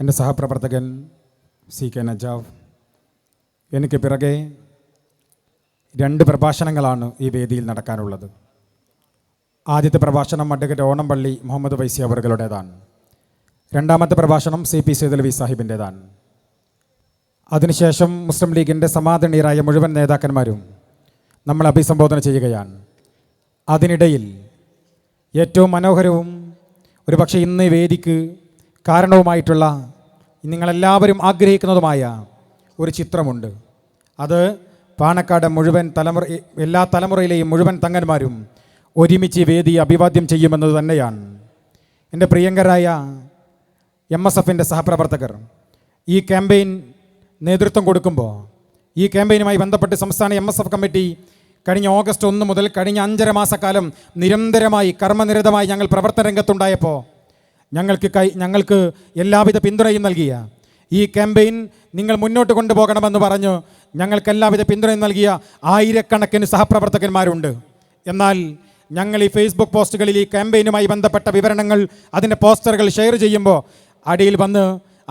എൻ്റെ സഹപ്രവർത്തകൻ CK നജാഫ് എനിക്ക് പിറകെ 2 പ്രഭാഷണങ്ങളാണ് ഈ വേദിയിൽ നടക്കാനുള്ളത്. ആദ്യത്തെ പ്രഭാഷണം അഡ്വക്കേറ്റ് ഓണംപള്ളി മുഹമ്മദ് ഫൈസി അവറുകളുടേതാണ്. രണ്ടാമത്തെ പ്രഭാഷണം CP സൈദലവി സാഹിബിൻ്റേതാണ്. അതിനുശേഷം മുസ്ലിം ലീഗിൻ്റെ സമാദരണീയരായ മുഴുവൻ നേതാക്കന്മാരും നമ്മൾ അഭിസംബോധന ചെയ്യുകയാണ്. അതിനിടയിൽ ഏറ്റവും മനോഹരവും ഒരുപക്ഷെ ഇന്ന് ഈ വേദിക്ക് കാരണവുമായിട്ടുള്ള നിങ്ങളെല്ലാവരും ആഗ്രഹിക്കുന്നതുമായ ഒരു ചിത്രമുണ്ട്. അത് പാണക്കാട് മുഴുവൻ എല്ലാ തലമുറയിലെയും മുഴുവൻ തങ്ങന്മാരും ഒരുമിച്ച് വേദിയെ അഭിവാദ്യം ചെയ്യുമെന്നത് തന്നെയാണ്. എൻ്റെ പ്രിയങ്കരായ MSFൻ്റെ സഹപ്രവർത്തകർ ഈ ക്യാമ്പയിൻ നേതൃത്വം കൊടുക്കുമ്പോൾ ഈ ക്യാമ്പയിനുമായി ബന്ധപ്പെട്ട് സംസ്ഥാന MSF കമ്മിറ്റി കഴിഞ്ഞ ഓഗസ്റ്റ് 1 മുതൽ കഴിഞ്ഞ 5.5 മാസക്കാലം നിരന്തരമായി കർമ്മനിരതമായി ഞങ്ങൾ പ്രവർത്തന രംഗത്തുണ്ടായപ്പോൾ ഞങ്ങൾക്ക് എല്ലാവിധ പിന്തുണയും നൽകിയ ഈ ക്യാമ്പയിൻ നിങ്ങൾ മുന്നോട്ട് കൊണ്ടുപോകണമെന്ന് പറഞ്ഞു ഞങ്ങൾക്ക് എല്ലാവിധ പിന്തുണയും നൽകിയ ആയിരക്കണക്കിന് സഹപ്രവർത്തകന്മാരുണ്ട്. എന്നാൽ ഞങ്ങൾ ഈ ഫേസ്ബുക്ക് പോസ്റ്റുകളിൽ ഈ ക്യാമ്പയിനുമായി ബന്ധപ്പെട്ട വിവരണങ്ങൾ അതിൻ്റെ പോസ്റ്ററുകൾ ഷെയർ ചെയ്യുമ്പോൾ അടിയിൽ വന്ന്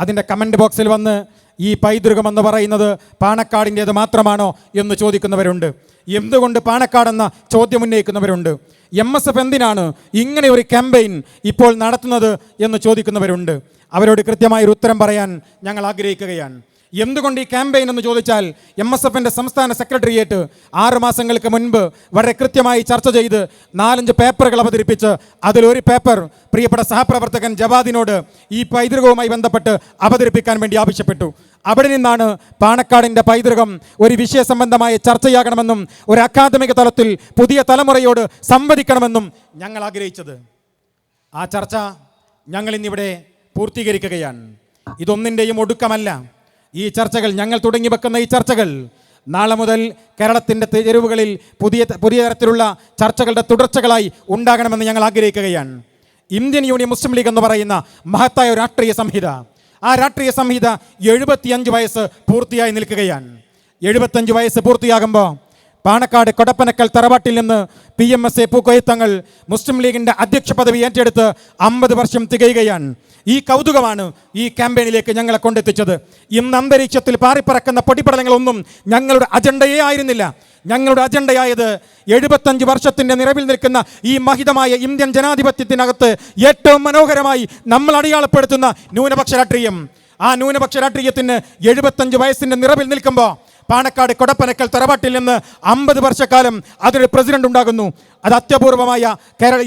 അതിൻ്റെ കമൻറ്റ് ബോക്സിൽ വന്ന് ഈ പൈതൃകം എന്ന് പറയുന്നത് പാണക്കാടിൻ്റേത് മാത്രമാണോ എന്ന് ചോദിക്കുന്നവരുണ്ട്. എന്തുകൊണ്ട് പാണക്കാടെന്ന ചോദ്യം ഉന്നയിക്കുന്നവരുണ്ട്. MSF എന്തിനാണ് ഇങ്ങനെ ഒരു ക്യാമ്പയിൻ ഇപ്പോൾ നടത്തുന്നത് എന്ന് ചോദിക്കുന്നവരുണ്ട്. അവരോട് കൃത്യമായൊരു ഉത്തരം പറയാൻ ഞങ്ങൾ ആഗ്രഹിക്കുകയാണ്. എന്തുകൊണ്ട് ഈ ക്യാമ്പയിൻ എന്ന് ചോദിച്ചാൽ MSFൻ്റെ സംസ്ഥാന സെക്രട്ടേറിയറ്റ് 6 മാസങ്ങൾക്ക് മുൻപ് വളരെ കൃത്യമായി ചർച്ച ചെയ്ത് 4-5 പേപ്പറുകൾ അവതരിപ്പിച്ച് അതിലൊരു പേപ്പർ പ്രിയപ്പെട്ട സഹപ്രവർത്തകൻ ജവാദിനോട് ഈ പൈതൃകവുമായി ബന്ധപ്പെട്ട് അവതരിപ്പിക്കാൻ വേണ്ടി ആവശ്യപ്പെട്ടു. അവിടെ നിന്നാണ് പാണക്കാടിൻ്റെ പൈതൃകം ഒരു വിഷയസംബന്ധമായ ചർച്ചയാകണമെന്നും ഒരു അക്കാദമിക തലത്തിൽ പുതിയ തലമുറയോട് സംവദിക്കണമെന്നും ഞങ്ങൾ ആഗ്രഹിച്ചത്. ആ ചർച്ച ഞങ്ങൾ ഇന്നിവിടെ പൂർത്തീകരിക്കുകയാണ്. ഇതൊന്നിൻ്റെയും ഒടുക്കമല്ല. ഈ ചർച്ചകൾ ഞങ്ങൾ തുടങ്ങി വെക്കുന്ന ഈ ചർച്ചകൾ നാളെ മുതൽ കേരളത്തിൻ്റെ തെരുവുകളിൽ പുതിയ തരത്തിലുള്ള ചർച്ചകളുടെ തുടർച്ചകളായി ഉണ്ടാകണമെന്ന് ഞങ്ങൾ ആഗ്രഹിക്കുകയാണ്. ഇന്ത്യൻ യൂണിയൻ മുസ്ലിം ലീഗ് എന്ന് പറയുന്ന മഹത്തായ രാഷ്ട്രീയ സംഹിത, ആ രാഷ്ട്രീയ സംഹിത 75 വയസ്സ് പൂർത്തിയായി നിൽക്കുകയാണ്. 75 വയസ്സ് പൂർത്തിയാകുമ്പോൾ പാണക്കാട് കൊടപ്പനക്കൽ തറവാട്ടിൽ നിന്ന് PMSA പൂക്കോയത്തങ്ങൾ മുസ്ലിം ലീഗിൻ്റെ അധ്യക്ഷ പദവി ഏറ്റെടുത്ത് 50 വർഷം തികയുകയാണ്. ഈ കൗതുകമാണ് ഈ ക്യാമ്പയിനിലേക്ക് ഞങ്ങളെ കൊണ്ടെത്തിച്ചത്. ഇന്ന് അന്തരീക്ഷത്തിൽ പാറിപ്പറക്കുന്ന പൊടിപടലങ്ങളൊന്നും ഞങ്ങളുടെ അജണ്ടയേ ആയിരുന്നില്ല. ഞങ്ങളുടെ അജണ്ടയായത് 75 വർഷത്തിൻ്റെ നിറവിൽ നിൽക്കുന്ന ഈ മഹിതമായ ഇന്ത്യൻ ജനാധിപത്യത്തിനകത്ത് ഏറ്റവും മനോഹരമായി നമ്മൾ അടയാളപ്പെടുത്തുന്ന ന്യൂനപക്ഷ രാഷ്ട്രീയം. ആ ന്യൂനപക്ഷ രാഷ്ട്രീയത്തിന് 75 വയസ്സിൻ്റെ നിറവിൽ നിൽക്കുമ്പോൾ പാണക്കാട് കൊടപ്പനക്കൽ തറവാട്ടിൽ നിന്ന് 50 വർഷക്കാലം അതിനൊരു പ്രസിഡന്റ് ഉണ്ടാകുന്നു. അത് അത്യപൂർവമായ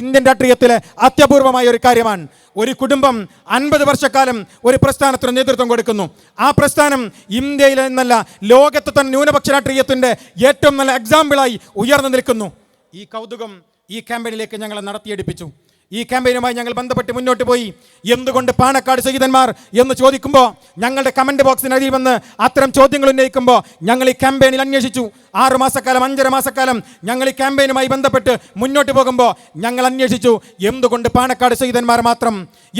ഇന്ത്യൻ രാഷ്ട്രീയത്തിലെ അത്യപൂർവമായ ഒരു കാര്യമാണ്. ഒരു കുടുംബം 50 വർഷക്കാലം ഒരു പ്രസ്ഥാനത്തിന് നേതൃത്വം കൊടുക്കുന്നു. ആ പ്രസ്ഥാനം ഇന്ത്യയിൽ എന്നല്ല ലോകത്തെ തന്നെ ന്യൂനപക്ഷ രാഷ്ട്രീയത്തിൻ്റെ ഏറ്റവും നല്ല എക്സാമ്പിളായി ഉയർന്നു നിൽക്കുന്നു. ഈ കൗതുകം ഈ ക്യാമ്പയിനിലേക്ക് ഞങ്ങളെ നടത്തിയെടുപ്പിച്ചു. ഈ ക്യാമ്പയിനുമായി ഞങ്ങൾ ബന്ധപ്പെട്ട് മുന്നോട്ട് പോയി. എന്തുകൊണ്ട് പാണക്കാട് സയ്യിദന്മാർ എന്ന് ചോദിക്കുമ്പോൾ ഞങ്ങളുടെ കമൻറ്റ് ബോക്സിനടിയിൽ വന്ന് അത്തരം ചോദ്യങ്ങൾ ഉന്നയിക്കുമ്പോൾ ഞങ്ങൾ ഈ ക്യാമ്പയിനിൽ അന്വേഷിച്ചു. 6 മാസക്കാലം 5.5 മാസക്കാലം ഞങ്ങൾ ഈ ക്യാമ്പയിനുമായി ബന്ധപ്പെട്ട് മുന്നോട്ട് പോകുമ്പോൾ ഞങ്ങൾ അന്വേഷിച്ചു എന്തുകൊണ്ട് പാണക്കാട് സയ്യിദന്മാർ മാത്രം,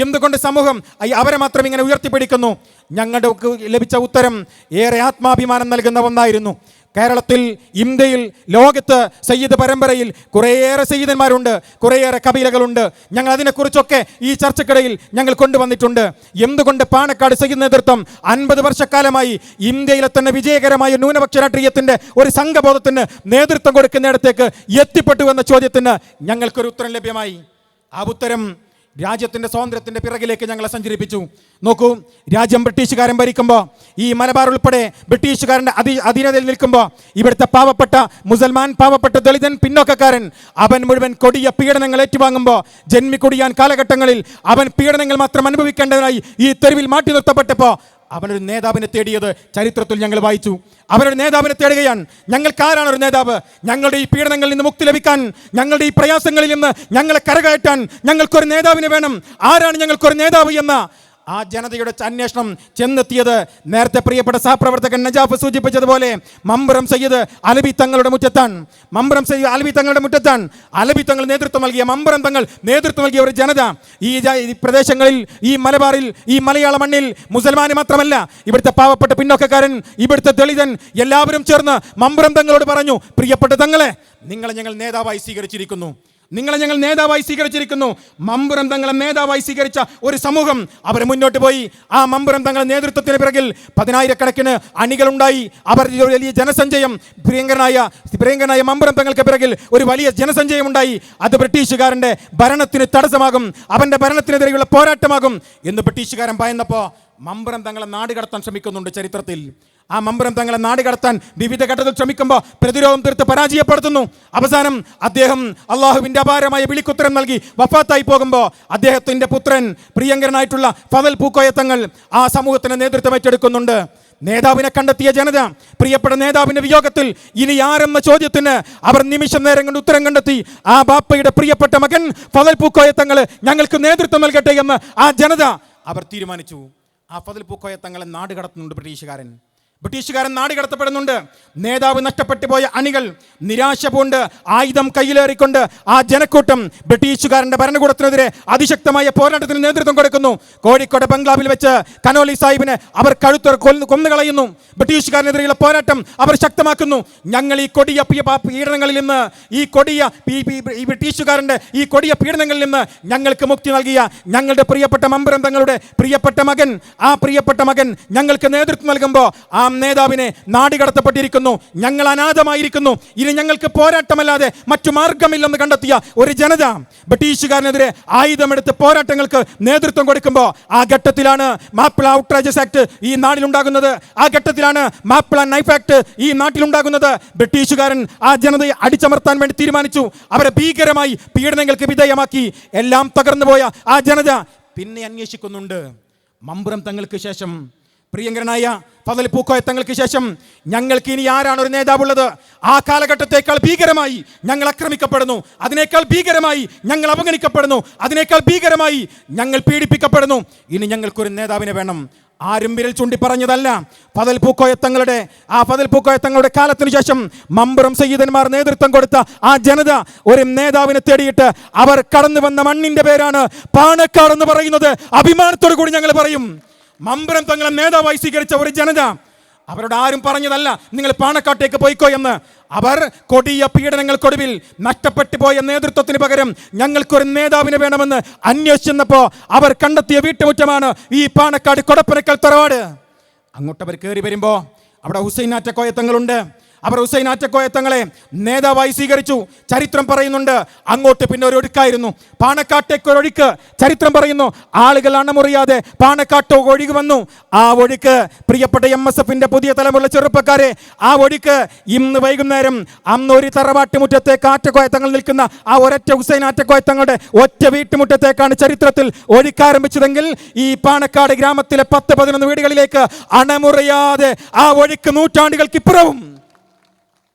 എന്തുകൊണ്ട് സമൂഹം അവരെ മാത്രം ഇങ്ങനെ ഉയർത്തിപ്പിടിക്കുന്നു. ഞങ്ങളുടെ ലഭിച്ച ഉത്തരം ഏറെ ആത്മാഭിമാനം നൽകുന്ന ഒന്നായിരുന്നു. കേരളത്തിൽ, ഇന്ത്യയിൽ, ലോകത്ത് സയ്യിദ് പരമ്പരയിൽ കുറേയേറെ സയ്യിദന്മാരുണ്ട്, കുറേയേറെ കബീലകളുണ്ട്. ഞങ്ങൾ അതിനെക്കുറിച്ചൊക്കെ ഈ ചർച്ചക്കിടയിൽ ഞങ്ങൾ കൊണ്ടുവന്നിട്ടുണ്ട്. എന്തുകൊണ്ട് പാണക്കാട് സയ്യിദ് നേതൃത്വം 50 വർഷക്കാലമായി ഇന്ത്യയിലെ തന്നെ വിജയകരമായ ന്യൂനപക്ഷ രാഷ്ട്രീയത്തിൻ്റെ ഒരു സംഘബോധത്തിന് നേതൃത്വം കൊടുക്കുന്നിടത്തേക്ക് എത്തിപ്പെട്ടു എന്ന ചോദ്യത്തിന് ഞങ്ങൾക്കൊരു ഉത്തരം ലഭ്യമായി. ആ ഉത്തരം രാജ്യത്തിൻ്റെ സ്വാതന്ത്ര്യത്തിൻ്റെ പിറകിലേക്ക് ഞങ്ങളെ സഞ്ചരിപ്പിച്ചു. നോക്കൂ, രാജ്യം ബ്രിട്ടീഷുകാരൻ ഭരിക്കുമ്പോൾ ഈ മലബാർ ഉൾപ്പെടെ ബ്രിട്ടീഷുകാരൻ്റെ അധീനതയിൽ നിൽക്കുമ്പോൾ ഇവിടുത്തെ പാവപ്പെട്ട മുസൽമാൻ, പാവപ്പെട്ട ദളിതൻ, പിന്നോക്കക്കാരൻ അവൻ മുഴുവൻ കൊടിയ പീഡനങ്ങൾ ഏറ്റുവാങ്ങുമ്പോൾ ജന്മിക്കൊടിയാൻ കാലഘട്ടങ്ങളിൽ അവൻ പീഡനങ്ങൾ മാത്രം അനുഭവിക്കേണ്ടതിനായി ഈ തെരുവിൽ മാറ്റി നിർത്തപ്പെട്ടപ്പോൾ അവനൊരു നേതാവിനെ തേടിയത് ചരിത്രത്തിൽ ഞങ്ങൾ വായിച്ചു. അവനൊരു നേതാവിനെ തേടുകയാണ്. ഞങ്ങൾക്കാരാണ് ഒരു നേതാവ്? ഞങ്ങളുടെ ഈ പീഡനങ്ങളിൽ നിന്ന് മുക്തി ലഭിക്കാൻ, ഞങ്ങളുടെ ഈ പ്രയാസങ്ങളിൽ നിന്ന് ഞങ്ങളെ കരകയറ്റാൻ ഞങ്ങൾക്കൊരു നേതാവിനെ വേണം. ആരാണ് ഞങ്ങൾക്കൊരു നേതാവ് എന്ന ആ ജനതയുടെ അന്വേഷണം ചെന്നെത്തിയത് നേരത്തെ പ്രിയപ്പെട്ട സഹപ്രവർത്തകൻ നജാഫ് സൂചിപ്പിച്ചതുപോലെ മമ്പുറം സയ്യിദ് അലവി തങ്ങളുടെ മുറ്റത്താണ്. മമ്പുറം സയ്യിദ് അലവി തങ്ങളുടെ മുറ്റത്താണ്. അലവി തങ്ങൾ നേതൃത്വം നൽകിയ, മമ്പുറം തങ്ങൾ നേതൃത്വം നൽകിയ ഒരു ജനത ഈ പ്രദേശങ്ങളിൽ, ഈ മലബാറിൽ, ഈ മലയാള മണ്ണിൽ മുസൽമാന് മാത്രമല്ല, ഇവിടുത്തെ പാവപ്പെട്ട പിന്നോക്കക്കാരൻ, ഇവിടുത്തെ ദളിതൻ എല്ലാവരും ചേർന്ന് മമ്പുറം തങ്ങളോട് പറഞ്ഞു, പ്രിയപ്പെട്ട തങ്ങളെ, നിങ്ങളെ ഞങ്ങൾ നേതാവായി സ്വീകരിച്ചിരിക്കുന്നു. നിങ്ങളെ ഞങ്ങൾ നേതാവായി സ്വീകരിച്ചിരിക്കുന്നു. മമ്പുറം തങ്ങളെ നേതാവായി സ്വീകരിച്ച ഒരു സമൂഹം അവർ മുന്നോട്ട് പോയി. ആ മമ്പുറം തങ്ങളെ നേതൃത്വത്തിന് പിറകിൽ 10,000-കണക്കിന് അണികളുണ്ടായി. അവർ വലിയ ജനസഞ്ചയം, പ്രിയങ്കരനായ മമ്പുറം തങ്ങൾക്ക് പിറകിൽ ഒരു വലിയ ജനസഞ്ചയം ഉണ്ടായി. അത് ബ്രിട്ടീഷുകാരൻ്റെ ഭരണത്തിന് തടസ്സമാകും, അവൻ്റെ ഭരണത്തിനെതിരെയുള്ള പോരാട്ടമാകും എന്ന് ബ്രിട്ടീഷുകാരൻ ഭയന്നപ്പോൾ മമ്പുറം തങ്ങളെ നാട് കടത്താൻ ശ്രമിക്കുന്നുണ്ട്. ചരിത്രത്തിൽ ആ മമ്പുറം തങ്ങളെ നാട് കടത്താൻ വിവിധ ഘട്ടത്തിൽ ശ്രമിക്കുമ്പോൾ പ്രതിരോധം തീർത്ത് പരാജയപ്പെടുത്തുന്നു. അവസാനം അദ്ദേഹം അള്ളാഹുവിൻ്റെ അപാരമായ വിളിക്കുത്തരം നൽകി വഫാത്തായി പോകുമ്പോൾ അദ്ദേഹത്തിൻ്റെ പുത്രൻ പ്രിയങ്കരനായിട്ടുള്ള ഫദൽ പൂക്കോയ തങ്ങൾ ആ സമൂഹത്തിന് നേതൃത്വം ഏറ്റെടുക്കുന്നുണ്ട്. നേതാവിനെ കണ്ടെത്തിയ ജനത പ്രിയപ്പെട്ട നേതാവിൻ്റെ വിയോഗത്തിൽ ഇനി ആരെന്ന ചോദ്യത്തിന് അവർ നിമിഷം നേരം കൊണ്ട് ഉത്തരം കണ്ടെത്തി. ആ ബാപ്പയുടെ പ്രിയപ്പെട്ട മകൻ ഫദൽ പൂക്കോയ തങ്ങൾ ഞങ്ങൾക്ക് നേതൃത്വം നൽകട്ടെ എന്ന് ആ ജനത അവർ തീരുമാനിച്ചു. ആ ഫദൽ പൂക്കോയ തങ്ങളെ നാട് കടത്തുന്നുണ്ട് ബ്രിട്ടീഷുകാരൻ നാട് കടത്തപ്പെടുന്നുണ്ട്. നേതാവ് നഷ്ടപ്പെട്ടു പോയ അണികൾ നിരാശ പൂണ്ട് ആയുധം കയ്യിലേറിക്കൊണ്ട് ആ ജനക്കൂട്ടം ബ്രിട്ടീഷുകാരൻ്റെ ഭരണകൂടത്തിനെതിരെ അതിശക്തമായ പോരാട്ടത്തിന് നേതൃത്വം കൊടുക്കുന്നു. കോഴിക്കോട് ബംഗ്ലാവിൽ വെച്ച് കനോലി സാഹിബിനെ അവർ കഴുത്തർ കൊന്നുകളയുന്നു. ബ്രിട്ടീഷുകാരനെതിരെയുള്ള പോരാട്ടം അവർ ശക്തമാക്കുന്നു. ഞങ്ങൾ ഈ കൊടിയ പീഡനങ്ങളിൽ നിന്ന്, ഈ ബ്രിട്ടീഷുകാരൻ്റെ ഈ കൊടിയ പീഡനങ്ങളിൽ നിന്ന് ഞങ്ങൾക്ക് മുക്തി നൽകിയ ഞങ്ങളുടെ പ്രിയപ്പെട്ട മമ്പുറം തങ്ങളുടെ പ്രിയപ്പെട്ട മകൻ ഞങ്ങൾക്ക് നേതൃത്വം നൽകുമ്പോൾ ആ നേതാവിനെ നാടുകടത്തപ്പെട്ടിരിക്കുന്നു. ഞങ്ങൾ അനാഥമായിരിക്കുന്നു. ഇനി ഞങ്ങൾക്ക് പോരാട്ടമല്ലാതെ മറ്റു മാർഗമില്ലെന്ന് കണ്ടെത്തിയ ഒരു ജനത ബ്രിട്ടീഷുകാരനെതിരെ ആയുധമെടുത്ത് പോരാട്ടങ്ങൾക്ക് നേതൃത്വം കൊടുക്കുമ്പോൾ ആ ഘട്ടത്തിലാണ് മാപ്പിള ഔട്ട്റേജസ് ആക്ട് ഈ നാട്ടിലുണ്ടാകുന്നത്. ആ ഘട്ടത്തിലാണ് മാപ്പിള നൈഫ് ആക്ട് ഈ നാട്ടിലുണ്ടാകുന്നത്. ബ്രിട്ടീഷുകാരൻ ആ ജനതയെ അടിച്ചമർത്താൻ വേണ്ടി തീരുമാനിച്ചു. അവരെ ഭീകരമായി പീഡനങ്ങൾക്ക് വിധേയമാക്കി. എല്ലാം തകർന്നു പോയ ആ ജനത പിന്നെ അന്വേഷിക്കുന്നുണ്ട്. മമ്പുറം തങ്ങൾക്ക് ശേഷം, പ്രിയങ്കരനായ ഫദൽ പൂക്കോയ തങ്ങൾക്ക് ശേഷം ഞങ്ങൾക്ക് ഇനി ആരാണ് ഒരു നേതാവുള്ളത്? ആ കാലഘട്ടത്തേക്കാൾ ഭീകരമായി ഞങ്ങൾ ആക്രമിക്കപ്പെടുന്നു, അതിനേക്കാൾ ഭീകരമായി ഞങ്ങൾ അവഗണിക്കപ്പെടുന്നു, അതിനേക്കാൾ ഭീകരമായി ഞങ്ങൾ പീഡിപ്പിക്കപ്പെടുന്നു. ഇനി ഞങ്ങൾക്കൊരു നേതാവിനെ വേണം. ആരും വിരൽ ചൂണ്ടി പറഞ്ഞതല്ല. ഫദൽ പൂക്കോയ തങ്ങളുടെ കാലത്തിനു ശേഷം മമ്പുറം സയ്യിദന്മാർ നേതൃത്വം കൊടുത്ത ആ ജനത ഒരു നേതാവിനെ തേടിയിട്ട് അവർ കടന്നു വന്ന മണ്ണിന്റെ പേരാണ് പാണക്കാട് എന്ന് പറയുന്നത്. അഭിമാനത്തോടു കൂടി ഞങ്ങൾ പറയും, മമ്പുറം തങ്ങളെ നേതാവായി സ്വീകരിച്ച ഒരു ജനത. അവരോട് ആരും പറഞ്ഞതല്ല നിങ്ങൾ പാണക്കാട്ടേക്ക് പോയിക്കോ എന്ന്. അവർ കൊടിയ പീഡനങ്ങൾക്കൊടുവിൽ നഷ്ടപ്പെട്ടു പോയ നേതൃത്വത്തിന് പകരം ഞങ്ങൾക്കൊരു നേതാവിനെ വേണമെന്ന് അന്വേഷിച്ചപ്പോൾ അവർ കണ്ടെത്തിയ വീട്ടുമുറ്റമാണ് ഈ പാണക്കാട് കൊടപ്പനക്കൽ തറവാട്. അങ്ങോട്ട് അവർ കയറി വരുമ്പോൾ അവിടെ ഹുസൈൻ ആറ്റക്കോയ തങ്ങളുണ്ട്. അവർ ഹുസൈൻ ആറ്റക്കോയ തങ്ങളെ നേതാവായി സ്വീകരിച്ചു. ചരിത്രം പറയുന്നുണ്ട് അങ്ങോട്ട് പിന്നെ ഒരു ഒഴുക്കായിരുന്നു, പാണക്കാട്ടേക്കൊരൊഴുക്ക്. ചരിത്രം പറയുന്നു ആളുകൾ അണമുറിയാതെ പാണക്കാട്ടോ ഒഴുകി വന്നു. ആ ഒഴുക്ക് പ്രിയപ്പെട്ട MSFന്റെ പുതിയ തലമുറ ചെറുപ്പക്കാരെ, ആ ഒഴുക്ക് ഇന്ന് വൈകുന്നേരം അന്ന് ഒരു തറവാട്ടുമുറ്റത്തേക്ക് ആറ്റക്കോയ തങ്ങൾ നിൽക്കുന്ന ആ ഒരൊറ്റ ഹുസൈൻ ആറ്റക്കോയ തങ്ങളുടെ ഒറ്റ വീട്ടുമുറ്റത്തേക്കാണ് ചരിത്രത്തിൽ ഒഴുക്കാരംഭിച്ചതെങ്കിൽ ഈ പാണക്കാട് ഗ്രാമത്തിലെ 10-11 വീടുകളിലേക്ക് അണമുറിയാതെ ആ ഒഴുക്ക് നൂറ്റാണ്ടുകൾക്കിപ്പുറവും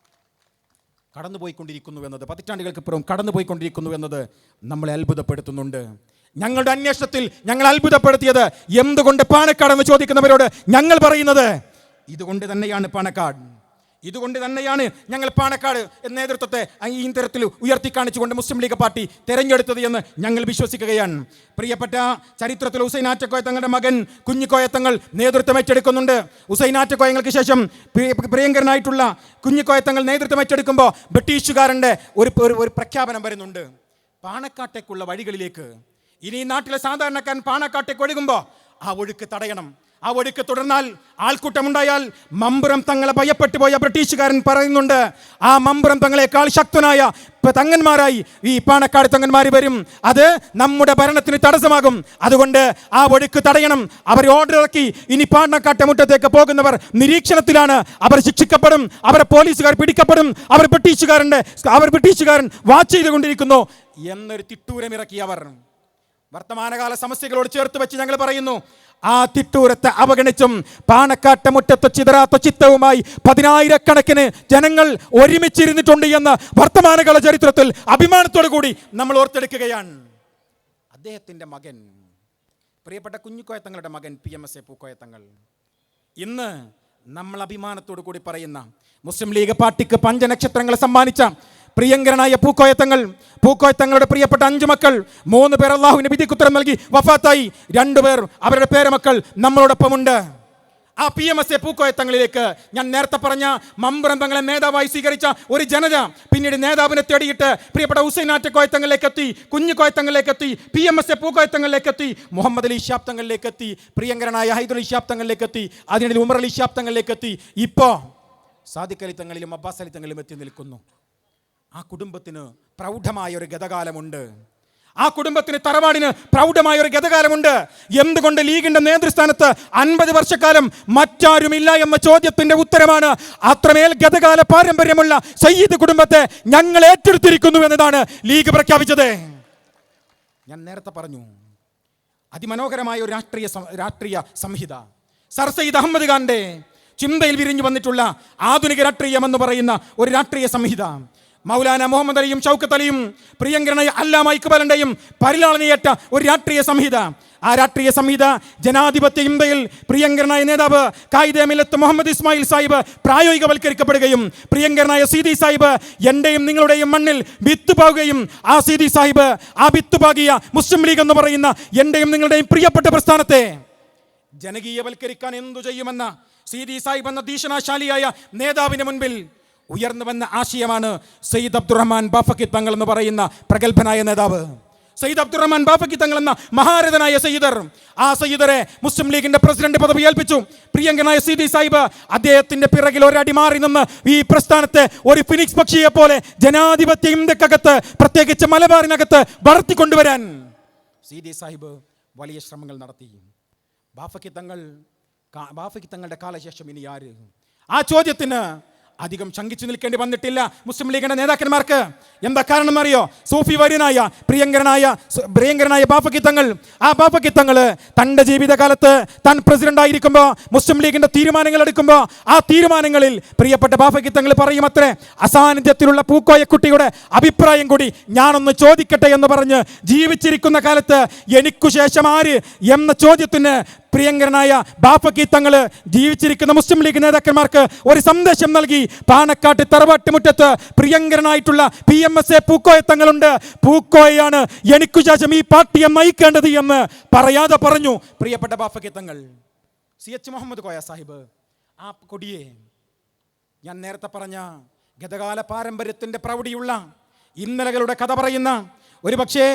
കടന്നുപോയിക്കൊണ്ടിരിക്കുന്നു എന്നത്, പതിറ്റാണ്ടുകൾക്കിപ്പുറം കടന്നുപോയിക്കൊണ്ടിരിക്കുന്നു എന്നത് നമ്മളെ അത്ഭുതപ്പെടുത്തുന്നുണ്ട്. ഞങ്ങളുടെ അന്വേഷണത്തിൽ ഞങ്ങൾ അത്ഭുതപ്പെടുത്തിയത് എന്തുകൊണ്ട് പാണക്കാട് എന്ന് ചോദിക്കുന്നവരോട് ഞങ്ങൾ പറയുന്നത് ഇതുകൊണ്ട് തന്നെയാണ് പാണക്കാട്, ഇതുകൊണ്ട് തന്നെയാണ് ഞങ്ങൾ പാണക്കാട് എന്ന നേതൃത്വത്തെ ഈ തരത്തിൽ ഉയർത്തിക്കാണിച്ചുകൊണ്ട് മുസ്ലിം ലീഗ് പാർട്ടി തെരഞ്ഞെടുത്തത് എന്ന് ഞങ്ങൾ വിശ്വസിക്കുകയാണ്. പ്രിയപ്പെട്ട ചരിത്രത്തിൽ ഹുസൈൻ ആറ്റക്കോയ തങ്ങളുടെ മകൻ കുഞ്ഞിക്കോയ തങ്ങൾ നേതൃത്വം ഏറ്റെടുക്കുന്നുണ്ട്. ഹുസൈൻ ആറ്റക്കോയങ്ങൾക്ക് ശേഷം പ്രിയങ്കരനായിട്ടുള്ള കുഞ്ഞിക്കോയ തങ്ങൾ നേതൃത്വം ഏറ്റെടുക്കുമ്പോൾ ബ്രിട്ടീഷുകാരൻ്റെ ഒരു പ്രഖ്യാപനം വരുന്നുണ്ട്. പാണക്കാട്ടേക്കുള്ള വഴികളിലേക്ക് ഇനി ഈ നാട്ടിലെ സാധാരണക്കാരൻ പാണക്കാട്ടേക്ക് ഒഴുകുമ്പോൾ ആ ഒഴുക്ക് തടയണം. ആ ഒഴുക്ക് തുടർന്നാൽ, ആൾക്കൂട്ടമുണ്ടായാൽ മമ്പുറം തങ്ങളെ ഭയപ്പെട്ടു പോയ ബ്രിട്ടീഷുകാരൻ പറയുന്നുണ്ട് ആ മമ്പുറം തങ്ങളെക്കാൾ ശക്തനായ തങ്ങന്മാരായി ഈ പാണക്കാട് തങ്ങന്മാർ വരും. അത് നമ്മുടെ ഭരണത്തിന് തടസ്സമാകും. അതുകൊണ്ട് ആ ഒഴുക്ക് തടയണം. അവർ ഓർഡർ ഇറക്കി. ഇനി പാണക്കാട്ടെ മുറ്റത്തേക്ക് പോകുന്നവർ നിരീക്ഷണത്തിലാണ്. അവർ ശിക്ഷിക്കപ്പെടും, അവരെ പോലീസുകാർ പിടിക്കപ്പെടും, അവർ ബ്രിട്ടീഷുകാരൻ വാച്ച് ചെയ്തുകൊണ്ടിരിക്കുന്നു എന്നൊരു തിട്ടൂരമിറക്കി. അവർ വർത്തമാനകാല സമസ്യകളോട് ചേർത്ത് വെച്ച് ഞങ്ങൾ പറയുന്നു ആ തിട്ടൂരത്തെ അവഗണിച്ചും പാണക്കാട്ടെ മുറ്റത്ത് ചിതറാത്ത ചിത്തവുമായി 10,000-കണക്കിന് ജനങ്ങൾ ഒരുമിച്ചിരുന്നിട്ടുണ്ട് എന്ന് വർത്തമാനകാല ചരിത്രത്തിൽ അഭിമാനത്തോടു കൂടി നമ്മൾ ഓർത്തെടുക്കുകയാണ്. അദ്ദേഹത്തിൻ്റെ മകൻ, പ്രിയപ്പെട്ട കുഞ്ഞിക്കോയ തങ്ങളുടെ മകൻ PMSA പൂക്കോയ തങ്ങൾ, ഇന്ന് നമ്മൾ അഭിമാനത്തോടു കൂടി പറയുന്ന മുസ്ലിം ലീഗ് പാർട്ടിക്ക് 5 നക്ഷത്രങ്ങൾ സമ്മാനിച്ച പ്രിയങ്കരനായ പൂക്കോയ തങ്ങളുടെ പ്രിയപ്പെട്ട 5 മക്കൾ, 3 പേർ അള്ളാഹുവിന്റെ വിധിക്കുത്തരം നൽകി വഫാത്തായി, 2 പേർ അവരുടെ പേരമക്കൾ നമ്മളോടൊപ്പമുണ്ട്. ആ PMSA പൂക്കോയ തങ്ങളിലേക്ക് ഞാൻ നേരത്തെ പറഞ്ഞ മമ്പുറം തങ്ങളെ നേതാവായി സ്വീകരിച്ച ഒരു ജനത പിന്നീട് നേതാവിനെ തേടിയിട്ട് പ്രിയപ്പെട്ട ഹുസൈൻ ആറ്റക്കോയ തങ്ങളിലേക്ക് എത്തി, കുഞ്ഞുകോയ തങ്ങളിലേക്ക് എത്തി, PMSA പൂക്കോയ തങ്ങളിലേക്ക് എത്തി, മുഹമ്മദ് അലി ഷിഹാബ് തങ്ങളിലേക്ക് എത്തി, പ്രിയങ്കരനായ ഹൈദർ അലി ഷിഹാബ് തങ്ങളിലേക്ക് എത്തി, അതിനിടയിൽ ഉമർ അലി ഷിഹാബ് തങ്ങളിലേക്ക് എത്തി, ഇപ്പോൾ സാദിഖ് അലി തങ്ങളിലും അബ്ബാസ് അലി തങ്ങളിലും എത്തി നിൽക്കുന്നു. ആ കുടുംബത്തിന് പ്രൗഢമായ ഒരു ഗതകാലമുണ്ട്. ആ കുടുംബത്തിന്, തറവാടിന് പ്രൗഢമായ ഒരു ഗതകാലമുണ്ട്. എന്തുകൊണ്ട് ലീഗിന്റെ നേതൃസ്ഥാനത്ത് 50 വർഷക്കാലം മറ്റാരുമില്ല എന്ന ചോദ്യത്തിന്റെ ഉത്തരമാണ് അത്രമേൽ ഗതകാല പാരമ്പര്യമുള്ള സയ്യിദ് കുടുംബത്തെ ഞങ്ങൾ ഏറ്റെടുത്തിരിക്കുന്നു എന്നതാണ് ലീഗ് പ്രഖ്യാപിച്ചത്. ഞാൻ നേരത്തെ പറഞ്ഞു, അതിമനോഹരമായ ഒരു രാഷ്ട്രീയ സംഹിത സർ സയ്യിദ് അഹമ്മദ് ഖാന്റെ ചിന്തയിൽ വിരിഞ്ഞു വന്നിട്ടുള്ള ആധുനിക രാഷ്ട്രീയം എന്ന് പറയുന്ന ഒരു രാഷ്ട്രീയ സംഹിത മൗലാന മുഹമ്മദ് അലിയും ഷൗക്കത്ത് അലിയും പ്രിയങ്കരനായ അല്ലാമ ഇക്ബാലിന്റെയും പരിലാളനയേറ്റ ഒരു രാഷ്ട്രീയ സംഹിത. ആ രാഷ്ട്രീയ സംഹിത ജനാധിപത്യ ഇന്ത്യയിൽ പ്രിയങ്കരനായ നേതാവ് കായിദെ മില്ലത്ത് മുഹമ്മദ് ഇസ്മായിൽ സാഹിബ് പ്രായോഗികവൽക്കരിക്കപ്പെടുകയും പ്രിയങ്കരനായ സീതി സാഹിബ് എന്റെയും നിങ്ങളുടെയും മണ്ണിൽ വിത്ത് പാകുകയും ആ സീതി സാഹിബ് ആ വിത്ത് പാകിയ മുസ്ലിം ലീഗ് എന്ന് പറയുന്ന എന്റെയും നിങ്ങളുടെയും പ്രിയപ്പെട്ട പ്രസ്ഥാനത്തെ ജനകീയവൽക്കരിക്കാൻ എന്തു ചെയ്യുമെന്ന സീതി സാഹിബ് എന്ന ദീക്ഷണാശാലിയായ നേതാവിന് മുൻപിൽ ഉയർന്നു വന്ന ആശയമാണ് സയ്യിദ് അബ്ദുറഹ്മാൻ ബാഫക്കി തങ്ങൾ എന്ന് പറയുന്ന പ്രഗത്ഭനായ നേതാവ്. സയ്യിദ് അബ്ദുറഹ്മാൻ ബാഫക്കി തങ്ങൾ എന്ന മഹാരഥനായ സയ്യിദർ, ആ സയ്യിദറെ മുസ്ലിം ലീഗിന്റെ പ്രസിഡന്റ് പദവി ഏൽപ്പിച്ചു. പ്രിയങ്കനായ സീതി സാഹിബ് അദ്ദേഹത്തിന്റെ പിറകിൽ ഒരടി മാറി നിന്ന് ഈ പ്രസ്ഥാനത്തെ ഒരു ഫിനിക്സ് പക്ഷിയെ പോലെ ജനാധിപത്യ ഇന്ത്യക്കകത്ത്, പ്രത്യേകിച്ച് മലബാറിനകത്ത് വളർത്തിക്കൊണ്ടുവരാൻ സീതി സാഹിബ് വലിയ ശ്രമങ്ങൾ നടത്തി. ബാഫക്കി തങ്ങളുടെ കാലശേഷം ഇനി ആര്? ആ ചോദ്യത്തിന് അധികം ശങ്കിച്ചു നിൽക്കേണ്ടി വന്നിട്ടില്ല മുസ്ലിം ലീഗിന്റെ നേതാക്കന്മാർക്ക്. എന്താ കാരണം അറിയോ? സൂഫി വര്യനായ പ്രിയങ്കരനായ ബാഫക്കി തങ്ങൾ, ആ ബാഫക്കി തങ്ങൾ തൻ്റെ ജീവിതകാലത്ത് താൻ പ്രസിഡന്റ് ആയിരിക്കുമ്പോൾ മുസ്ലിം ലീഗിന്റെ തീരുമാനങ്ങൾ എടുക്കുമ്പോൾ ആ തീരുമാനങ്ങളിൽ പ്രിയപ്പെട്ട ബാഫക്കി തങ്ങൾ പറയും അത്രേ, അസാന്നിധ്യത്തിലുള്ള പൂക്കോയക്കുട്ടിയുടെ അഭിപ്രായം കൂടി ഞാനൊന്ന് ചോദിക്കട്ടെ എന്ന് പറഞ്ഞ് ജീവിച്ചിരിക്കുന്ന കാലത്ത് എനിക്കു ശേഷം ആര് എന്ന ചോദ്യത്തിന് പ്രിയങ്കരനായ ബാഫക്കി തങ്ങള് ജീവിച്ചിരിക്കുന്ന മുസ്ലിം ലീഗ് നേതാക്കന്മാർക്ക് ഒരു സന്ദേശം നൽകി. പാണക്കാട്ട് തറവാട്ടുമുറ്റത്ത് പ്രിയങ്കരനായിട്ടുള്ള PMSA പൂക്കോയ തങ്ങളുണ്ട്, പൂക്കോയാണ് എനിക്കു ശേഷം ഈ പാർട്ടിയെ നയിക്കേണ്ടത് എന്ന് പറയാതെ പറഞ്ഞു പ്രിയപ്പെട്ട ബാഫക്കി തങ്ങൾ. CH മുഹമ്മദ് കോയ സാഹിബ് ആ കൊടിയെ, ഞാൻ നേരത്തെ പറഞ്ഞ ഗതകാല പാരമ്പര്യത്തിന്റെ പ്രൗഢിയുള്ള ഇന്നലകളുടെ കഥ പറയുന്ന, ഒരു പക്ഷേ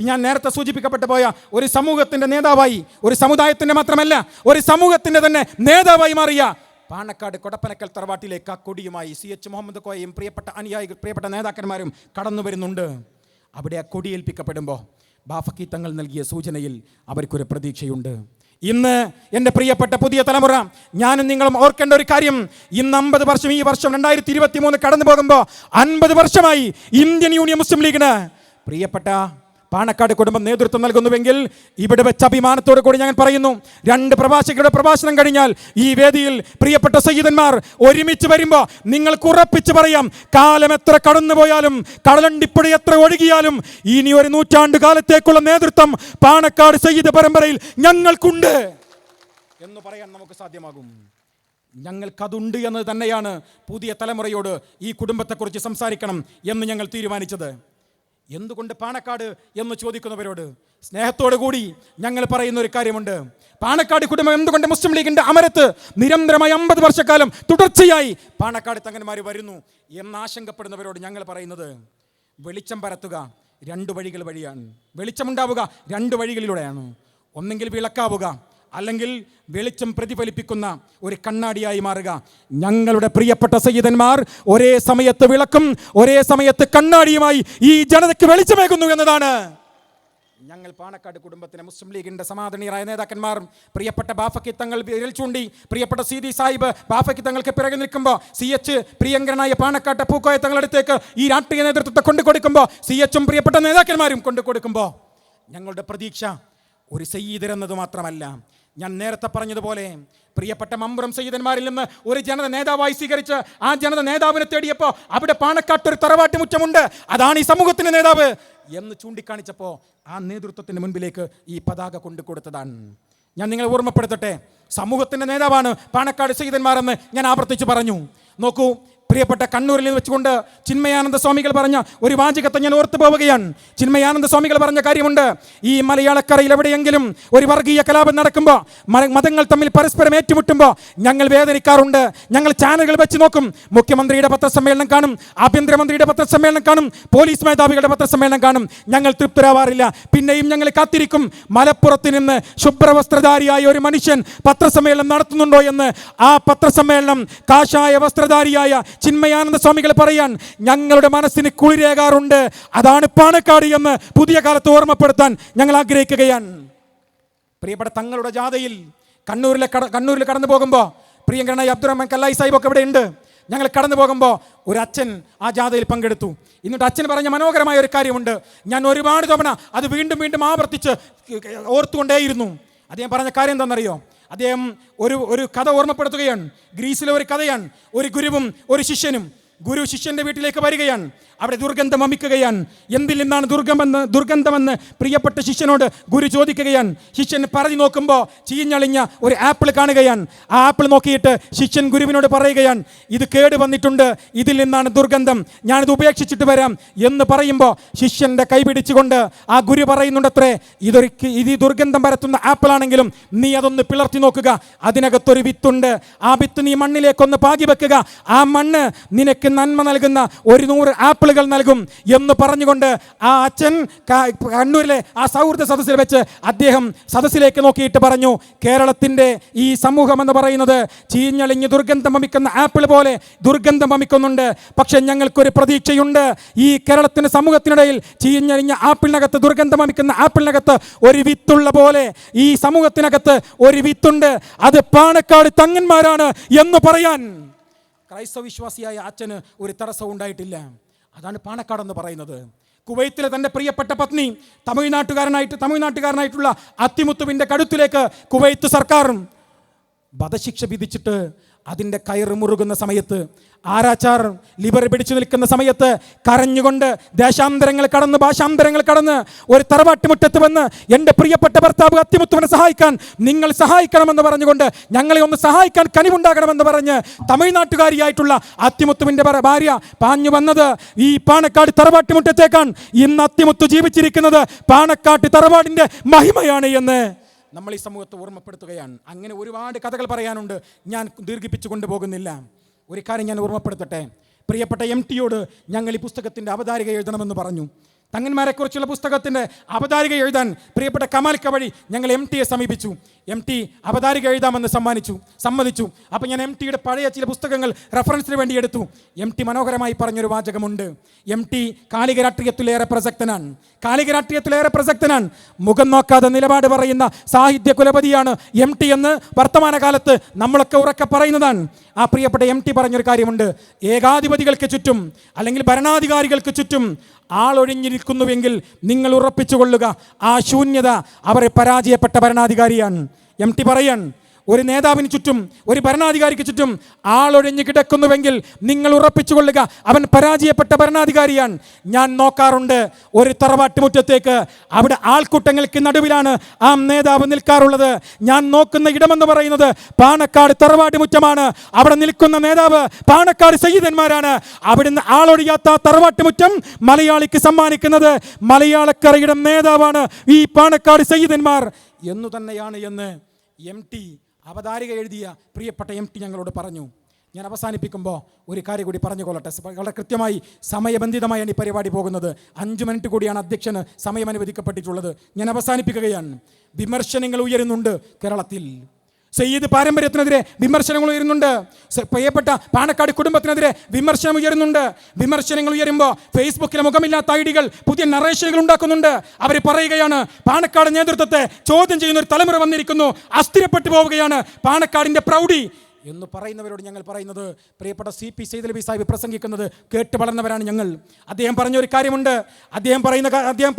ഞാൻ നേരത്തെ സൂചിപ്പിക്കപ്പെട്ടു പോയ ഒരു സമൂഹത്തിന്റെ നേതാവായി, ഒരു സമുദായത്തിന്റെ മാത്രമല്ല ഒരു സമൂഹത്തിന്റെ തന്നെ നേതാവായി മാറിയ പാണക്കാട് കൊടപ്പനക്കൽ തറവാട്ടിലേക്ക് ആ കൊടിയുമായി CH മുഹമ്മദ് കോയയും പ്രിയപ്പെട്ട അനുയായികൾ, പ്രിയപ്പെട്ട നേതാക്കന്മാരും കടന്നു വരുന്നുണ്ട്. അവിടെ ആ കൊടിയേൽപ്പിക്കപ്പെടുമ്പോൾ ബാഫക്കി തങ്ങൾ നൽകിയ സൂചനയിൽ അവർക്കൊരു പ്രതീക്ഷയുണ്ട്. ഇന്ന് എൻ്റെ പ്രിയപ്പെട്ട പുതിയ തലമുറ, ഞാനും നിങ്ങളും ഓർക്കേണ്ട ഒരു കാര്യം, ഇന്ന് 50 വർഷം, ഈ വർഷം 2023 കടന്നു പോകുമ്പോൾ 50 വർഷമായി ഇന്ത്യൻ യൂണിയൻ മുസ്ലിം ലീഗിന് പ്രിയപ്പെട്ട പാണക്കാട് കുടുംബം നേതൃത്വം നൽകുന്നുവെങ്കിൽ ഇവിടെ വെച്ച് അഭിമാനത്തോടു കൂടി ഞാൻ പറയുന്നു, 2 പ്രഭാഷകരുടെ പ്രഭാഷണം കഴിഞ്ഞാൽ ഈ വേദിയിൽ പ്രിയപ്പെട്ട സയ്യിദന്മാർ ഒരുമിച്ച് വരുമ്പോൾ നിങ്ങൾക്ക് ഉറപ്പിച്ച് പറയാം, കാലം എത്ര കടന്നുപോയാലും കടലണ്ടിപ്പുഴ എത്ര ഒഴുകിയാലും ഇനി ഒരു 100 ആണ്ട് കാലത്തേക്കുള്ള നേതൃത്വം പാണക്കാട് സയ്യിദ് പരമ്പരയിൽ ഞങ്ങൾക്കുണ്ട് എന്ന് പറയാൻ നമുക്ക് സാധ്യമാകും. ഞങ്ങൾക്കതുണ്ട് എന്ന് തന്നെയാണ് പുതിയ തലമുറയോട് ഈ കുടുംബത്തെക്കുറിച്ച് സംസാരിക്കണം എന്ന് ഞങ്ങൾ തീരുമാനിച്ചത്. എന്തുകൊണ്ട് പാണക്കാട് എന്ന് ചോദിക്കുന്നവരോട് സ്നേഹത്തോടു കൂടി ഞങ്ങൾ പറയുന്ന ഒരു കാര്യമുണ്ട്. പാണക്കാട് കുടുംബം എന്തുകൊണ്ട് മുസ്ലിം ലീഗിന്റെ അമരത്ത് നിരന്തരമായി 50 വർഷക്കാലം തുടർച്ചയായി പാണക്കാട് തങ്ങന്മാർ വരുന്നു എന്ന് ആശങ്കപ്പെടുന്നവരോട് ഞങ്ങൾ പറയുന്നത്, വെളിച്ചം പരത്തുക 2 വഴികൾ വഴിയാണ്. വെളിച്ചമുണ്ടാവുക 2 വഴികളിലൂടെയാണ്. ഒന്നെങ്കിൽ വിളക്കാവുക, അല്ലെങ്കിൽ വെളിച്ചം പ്രതിഫലിപ്പിക്കുന്ന ഒരു കണ്ണാടിയായി മാറുക. ഞങ്ങളുടെ പ്രിയപ്പെട്ട സയ്യിദന്മാർ ഒരേ സമയത്ത് വിളക്കും ഒരേ സമയത്ത് കണ്ണാടിയുമായി ഈ ജനതയ്ക്ക് വെളിച്ചമേകുന്നു എന്നതാണ്. ഞങ്ങൾ പാണക്കാട് കുടുംബത്തിലെ മുസ്ലിം ലീഗിന്റെ സമാധാനീയരായ നേതാക്കന്മാർ പ്രിയപ്പെട്ട ബാഫക്കി തങ്ങൾ വിരൽ ചൂണ്ടി പ്രിയപ്പെട്ട സീതി സാഹിബ് ബാഫക്കി തങ്ങൾക്ക് പിറകെ നിൽക്കുമ്പോൾ CH പ്രിയങ്കരനായ പാണക്കാട്ടെ പൂക്കോയ തങ്ങളടുത്തേക്ക് ഈ രാഷ്ട്രീയ നേതൃത്വത്തെ കൊണ്ടുകൊടുക്കുമ്പോൾ CHും പ്രിയപ്പെട്ട നേതാക്കന്മാരും കൊണ്ടുകൊടുക്കുമ്പോൾ ഞങ്ങളുടെ പ്രതീക്ഷ ഒരു സയ്യിദർ എന്നത് മാത്രമല്ല, ഞാൻ നേരത്തെ പറഞ്ഞതുപോലെ പ്രിയപ്പെട്ട മമ്പുറം സയ്യിദന്മാരിൽ നിന്ന് ഒരു ജനത നേതാവായി സ്വീകരിച്ച് ആ ജനത നേതാവിനെ തേടിയപ്പോൾ അവിടെ പാണക്കാട്ടൊരു തറവാട്ട് മുറ്റമുണ്ട്, അതാണ് ഈ സമൂഹത്തിന്റെ നേതാവ് എന്ന് ചൂണ്ടിക്കാണിച്ചപ്പോൾ ആ നേതൃത്വത്തിന് മുൻപിലേക്ക് ഈ പതാക കൊണ്ടുകൊടുത്തതാണ്. ഞാൻ നിങ്ങളെ ഓർമ്മപ്പെടുത്തട്ടെ, സമൂഹത്തിന്റെ നേതാവാണ് പാണക്കാട് സയ്യിദന്മാർ എന്ന് ഞാൻ ആവർത്തിച്ച് പറഞ്ഞു. നോക്കൂ, പ്രിയപ്പെട്ട കണ്ണൂരിൽ വെച്ചുകൊണ്ട് ചിന്മയാനന്ദ സ്വാമികൾ പറഞ്ഞ ഒരു വാചകത്തെ ഞാൻ ഓർത്തു പോവുകയാണ്. ചിന്മയാനന്ദ സ്വാമികൾ പറഞ്ഞ കാര്യമുണ്ട്, ഈ മലയാളക്കരയിൽ എവിടെയെങ്കിലും ഒരു വർഗീയ കലാപം നടക്കുമ്പോൾ, മതങ്ങൾ തമ്മിൽ പരസ്പരം ഏറ്റുമുട്ടുമ്പോൾ ഞങ്ങൾ വേദനിക്കാറുണ്ട്. ഞങ്ങൾ ചാനലുകൾ വെച്ച് നോക്കും, മുഖ്യമന്ത്രിയുടെ പത്രസമ്മേളനം കാണും, ആഭ്യന്തരമന്ത്രിയുടെ പത്രസമ്മേളനം കാണും, പോലീസ് മേധാവികളുടെ പത്രസമ്മേളനം കാണും. ഞങ്ങൾ തൃപ്തരാവാറില്ല. പിന്നെയും ഞങ്ങൾ കാത്തിരിക്കും, മലപ്പുറത്ത് നിന്ന് ശുഭ്രവസ്ത്രധാരിയായ ഒരു മനുഷ്യൻ പത്രസമ്മേളനം നടത്തുന്നുണ്ടോ എന്ന്. ആ പത്രസമ്മേളനം കാഷായ വസ്ത്രധാരിയായ ചിന്മയാനന്ദ സ്വാമികൾ പറയാൻ ഞങ്ങളുടെ മനസ്സിന് കുളിരേകാറുണ്ട്. അതാണ് പാണക്കാട് എന്ന് പുതിയ കാലത്ത് ഓർമ്മപ്പെടുത്താൻ ഞങ്ങൾ ആഗ്രഹിക്കുകയാണ്. പ്രിയപ്പെട്ട തങ്ങളുടെ ജാഥയിൽ കണ്ണൂരിൽ കടന്നു പോകുമ്പോൾ പ്രിയങ്കരനായ അബ്ദുറഹ്മാൻ കല്ലായി സാഹിബ് ഒക്കെ ഇവിടെ ഉണ്ട്. ഞങ്ങൾ കടന്നു പോകുമ്പോൾ ഒരു അച്ഛൻ ആ ജാഥയിൽ പങ്കെടുത്തു. എന്നിട്ട് അച്ഛൻ പറഞ്ഞ മനോഹരമായ ഒരു കാര്യമുണ്ട്. ഞാൻ ഒരുപാട് തവണ അത് വീണ്ടും വീണ്ടും ആവർത്തിച്ച് ഓർത്തുകൊണ്ടേയിരുന്നു. അദ്ദേഹം പറഞ്ഞ കാര്യം എന്താണെന്നറിയോ? അദ്ദേഹം ഒരു കഥ ഓർമ്മപ്പെടുത്തുകയാണ്. ഗ്രീസിലെ ഒരു കഥയാണ്. ഒരു ഗുരുവും ഒരു ശിഷ്യനും. ഗുരു ശിഷ്യന്റെ വീട്ടിലേക്ക് വരികയാണ്. അവിടെ ദുർഗന്ധം വമിക്കുകയാണ്. എന്തിൽ നിന്നാണ് ദുർഗന്ധമെന്ന് പ്രിയപ്പെട്ട ശിഷ്യനോട് ഗുരു ചോദിക്കുകയാണ്. ശിഷ്യൻ പറതി നോക്കുമ്പോൾ ചീഞ്ഞളിഞ്ഞ ഒരു ആപ്പിൾ കാണുകയാണ്. ആ ആപ്പിൾ നോക്കിയിട്ട് ശിഷ്യൻ ഗുരുവിനോട് പറയുകയാണ്, ഇത് കേട് വന്നിട്ടുണ്ട്, ഇതിൽ നിന്നാണ് ദുർഗന്ധം, ഞാനിത് ഉപേക്ഷിച്ചിട്ട് വരാം എന്ന് പറയുമ്പോൾ ശിഷ്യന്റെ കൈ പിടിച്ചുകൊണ്ട് ആ ഗുരു പറയുന്നുണ്ടത്രേ, ഇത് ദുർഗന്ധം പരത്തുന്ന ആപ്പിളാണെങ്കിലും നീ അതൊന്ന് പിളർത്തി നോക്കുക, അതിനകത്തൊരു വിത്തുണ്ട്, ആ വിത്ത് നീ മണ്ണിലേക്കൊന്ന് പാകി വെക്കുക, ആ മണ്ണ് നിനക്ക് നന്മ നൽകുന്ന 100 ആപ്പിളുകൾ നൽകും എന്ന് പറഞ്ഞുകൊണ്ട് ആ അച്ഛൻ കണ്ണൂരിലെ ആ സൗഹൃദ സദസ്സിൽ വെച്ച് അദ്ദേഹം സദസ്സിലേക്ക് നോക്കിയിട്ട് പറഞ്ഞു, കേരളത്തിൻ്റെ ഈ സമൂഹം എന്ന് പറയുന്നത് ചീഞ്ഞളിഞ്ഞ് ദുർഗന്ധം വമിക്കുന്ന ആപ്പിൾ പോലെ ദുർഗന്ധം വമിക്കുന്നുണ്ട്. പക്ഷെ ഞങ്ങൾക്കൊരു പ്രതീക്ഷയുണ്ട്. ഈ കേരളത്തിൻ്റെ സമൂഹത്തിനിടയിൽ ചീഞ്ഞളിഞ്ഞ ആപ്പിളിനകത്ത്, ദുർഗന്ധം വമിക്കുന്ന ആപ്പിളിനകത്ത് ഒരു വിത്തുള്ള പോലെ ഈ സമൂഹത്തിനകത്ത് ഒരു വിത്തുണ്ട്, അത് പാണക്കാട് തങ്ങന്മാരാണ് എന്ന് പറയാൻ ക്രൈസ്തവ വിശ്വാസിയായ അച്ഛന് ഒരു തടസ്സവും ഉണ്ടായിട്ടില്ല. അതാണ് പാണക്കാടെന്ന് പറയുന്നത്. കുവൈത്തിലെ തൻ്റെ പ്രിയപ്പെട്ട പത്നി തമിഴ്നാട്ടുകാരനായിട്ടുള്ള അത്തിമുത്തുവിൻ്റെ കഴുത്തിലേക്ക് കുവൈത്ത് സർക്കാർ വധശിക്ഷ വിധിച്ചിട്ട് അതിൻ്റെ കയറ് മുറുകുന്ന സമയത്ത്, ആരാച്ചാർ ലിവർ പിടിച്ചു നിൽക്കുന്ന സമയത്ത് കരഞ്ഞുകൊണ്ട് ദേശാന്തരങ്ങൾ കടന്ന് ഭാഷാന്തരങ്ങൾ കടന്ന് ഒരു തറവാട്ടുമുറ്റത്ത് വന്ന് എൻ്റെ പ്രിയപ്പെട്ട ഭർത്താവ് അത്തിമുത്തുവിനെ സഹായിക്കാൻ നിങ്ങൾ സഹായിക്കണമെന്ന് പറഞ്ഞുകൊണ്ട്, ഞങ്ങളെ ഒന്ന് സഹായിക്കാൻ കനിവുണ്ടാകണമെന്ന് പറഞ്ഞ് തമിഴ്നാട്ടുകാരിയായിട്ടുള്ള അത്തിമുത്തുവിൻ്റെ ഭാര്യ പാഞ്ഞു വന്നത് ഈ പാണക്കാട് തറവാട്ടുമുറ്റത്തേക്കാണ്. ഇന്ന് അത്തിമുത്തു ജീവിച്ചിരിക്കുന്നത് പാണക്കാട്ട് തറവാടിൻ്റെ മഹിമയാണ് എന്ന് നമ്മൾ ഈ സമൂഹത്തെ ഓർമ്മപ്പെടുത്തുകയാണ്. അങ്ങനെ ഒരുപാട് കഥകൾ പറയാനുണ്ട്, ഞാൻ ദീർഘിപ്പിച്ചു കൊണ്ടുപോകുന്നില്ല. ഒരു കാര്യം ഞാൻ ഓർമ്മപ്പെടുത്തട്ടെ. പ്രിയപ്പെട്ട MTയോട് ഞങ്ങൾ ഈ പുസ്തകത്തിൻ്റെ അവതാരിക എഴുതണമെന്ന് പറഞ്ഞു. തങ്ങന്മാരെക്കുറിച്ചുള്ള പുസ്തകത്തിൻ്റെ അവതാരിക എഴുതാൻ പ്രിയപ്പെട്ട കമാൽ കവഴി ഞങ്ങൾ MTയെ സമീപിച്ചു. MT അവതാരിക എഴുതാമെന്ന് സമ്മതിച്ചു. അപ്പോൾ ഞാൻ MTയുടെ പഴയ ചില പുസ്തകങ്ങൾ റെഫറൻസിന് വേണ്ടി എടുത്തു. MT മനോഹരമായി പറഞ്ഞൊരു വാചകമുണ്ട്. MT കാലിക രാഷ്ട്രീയത്തിലേറെ പ്രസക്തനാണ്. മുഖം നോക്കാതെ നിലപാട് പറയുന്ന സാഹിത്യ കുലപതിയാണ് MT എന്ന് വർത്തമാനകാലത്ത് നമ്മളൊക്കെ ഉറക്കെ പറയുന്നതാണ്. ആ പ്രിയപ്പെട്ട MT പറഞ്ഞൊരു കാര്യമുണ്ട്. ഏകാധിപതികൾക്ക് ചുറ്റും അല്ലെങ്കിൽ ഭരണാധികാരികൾക്ക് ചുറ്റും ആളൊഴിഞ്ഞിരിക്കുന്നുവെങ്കിൽ നിങ്ങൾ ഉറപ്പിച്ചുകൊള്ളുക, ആ ശൂന്യത അവരെ പരാജയപ്പെട്ട ഭരണാധികാരിയാണ്. MT പറയാൻ, ഒരു നേതാവിന് ചുറ്റും, ഒരു ഭരണാധികാരിക്ക് ചുറ്റും ആളൊഴിഞ്ഞ് കിടക്കുന്നുവെങ്കിൽ നിങ്ങൾ ഉറപ്പിച്ചുകൊള്ളുക, അവൻ പരാജയപ്പെട്ട ഭരണാധികാരിയാണ്. ഞാൻ നോക്കാറുണ്ട് ഒരു തറവാട്ടുമുറ്റത്തേക്ക്, അവിടെ ആൾക്കൂട്ടങ്ങൾക്ക് നടുവിലാണ് ആ നേതാവ് നിൽക്കാറുള്ളത്. ഞാൻ നോക്കുന്ന ഇടമെന്ന് പറയുന്നത് പാണക്കാട് തറവാട്ടുമുറ്റമാണ്. അവിടെ നിൽക്കുന്ന നേതാവ് പാണക്കാട് സയ്യിദന്മാരാണ്. അവിടുന്ന് ആളൊഴിയാത്ത തറവാട്ടുമുറ്റം മലയാളിക്ക് സമ്മാനിക്കുന്നത് മലയാളക്കരയുടെ നേതാവാണ് ഈ പാണക്കാട് സയ്യിദന്മാർ എന്നു തന്നെയാണ് എന്ന് MT അവതാരിക എഴുതിയ പ്രിയപ്പെട്ട MT ഞങ്ങളോട് പറഞ്ഞു. ഞാൻ അവസാനിപ്പിക്കുമ്പോൾ ഒരു കാര്യം കൂടി പറഞ്ഞുകൊള്ളട്ടെ. വളരെ കൃത്യമായി സമയബന്ധിതമായാണ് ഈ പരിപാടി പോകുന്നത്. 5 മിനിറ്റ് കൂടിയാണ് അധ്യക്ഷന് സമയം അനുവദിക്കപ്പെട്ടിട്ടുള്ളത്. ഞാൻ അവസാനിപ്പിക്കുകയാണ്. വിമർശനങ്ങൾ ഉയരുന്നുണ്ട് കേരളത്തിൽ. സയ്യിദ് പാരമ്പര്യത്തിനെതിരെ വിമർശനങ്ങൾ ഉയരുന്നുണ്ട്. പ്രിയപ്പെട്ട പാണക്കാട് കുടുംബത്തിനെതിരെ വിമർശനങ്ങൾ ഉയരുമ്പോൾ ഫേസ്ബുക്കിലെ മുഖമില്ലാത്ത ഐഡികൾ പുതിയ നറേഷനുകൾ ഉണ്ടാക്കുന്നുണ്ട്. അവർ പറയുകയാണ്, പാണക്കാട് നേതൃത്വത്തെ ചോദ്യം ചെയ്യുന്ന ഒരു തലമുറ വന്നിരിക്കുന്നു, അസ്ഥിരപ്പെട്ടു പോവുകയാണ് പാണക്കാടിൻ്റെ പ്രൗഢി എന്ന് പറയുന്നവരോട് ഞങ്ങൾ പറയുന്നത്, പ്രിയപ്പെട്ട CP സൈദ് അലി സാഹിബ് പ്രസംഗിക്കുന്നത് കേട്ട് വളർന്നവരാണ് ഞങ്ങൾ. അദ്ദേഹം പറഞ്ഞൊരു കാര്യമുണ്ട്. അദ്ദേഹം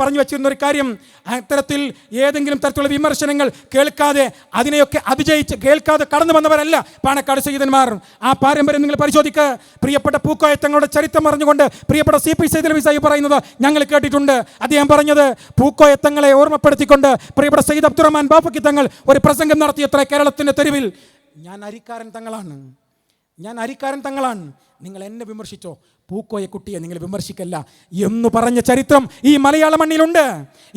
പറഞ്ഞു വെച്ചിരുന്ന ഒരു കാര്യം, അത്തരത്തിൽ ഏതെങ്കിലും തരത്തിലുള്ള വിമർശനങ്ങൾ കേൾക്കാതെ അതിനെയൊക്കെ അതിജയിച്ച് കേൾക്കാതെ കടന്നു വന്നവരല്ല പാണക്കാട് സയ്യിദന്മാർ. ആ പാരമ്പര്യം നിങ്ങൾ പരിശോധിക്കുക. പ്രിയപ്പെട്ട പൂക്കോയത്തങ്ങളുടെ ചരിത്രം പറഞ്ഞുകൊണ്ട് പ്രിയപ്പെട്ട CP സൈദ് അലി സാഹിബ് പറയുന്നത് ഞങ്ങൾ കേട്ടിട്ടുണ്ട്. അദ്ദേഹം പറഞ്ഞത്, പൂക്കോയത്തങ്ങളെ ഓർമ്മപ്പെടുത്തിക്കൊണ്ട് പ്രിയപ്പെട്ട സയ്യിദ് അബ്ദുറഹ്മാൻ ബാഫക്കി തങ്ങൾ ഒരു പ്രസംഗം നടത്തിയത്ര കേരളത്തിൻ്റെ തെരുവിൽ. ഞാൻ അരിക്കാരൻ തങ്ങളാണ്. ഞാൻ അരിക്കാരൻ തങ്ങളാണ്, നിങ്ങൾ എന്നെ വിമർശിച്ചോ, പൂക്കോയ കുട്ടിയെ നിങ്ങൾ വിമർശിക്കല്ല എന്ന് പറഞ്ഞ ചരിത്രം ഈ മലയാള മണ്ണിലുണ്ട്.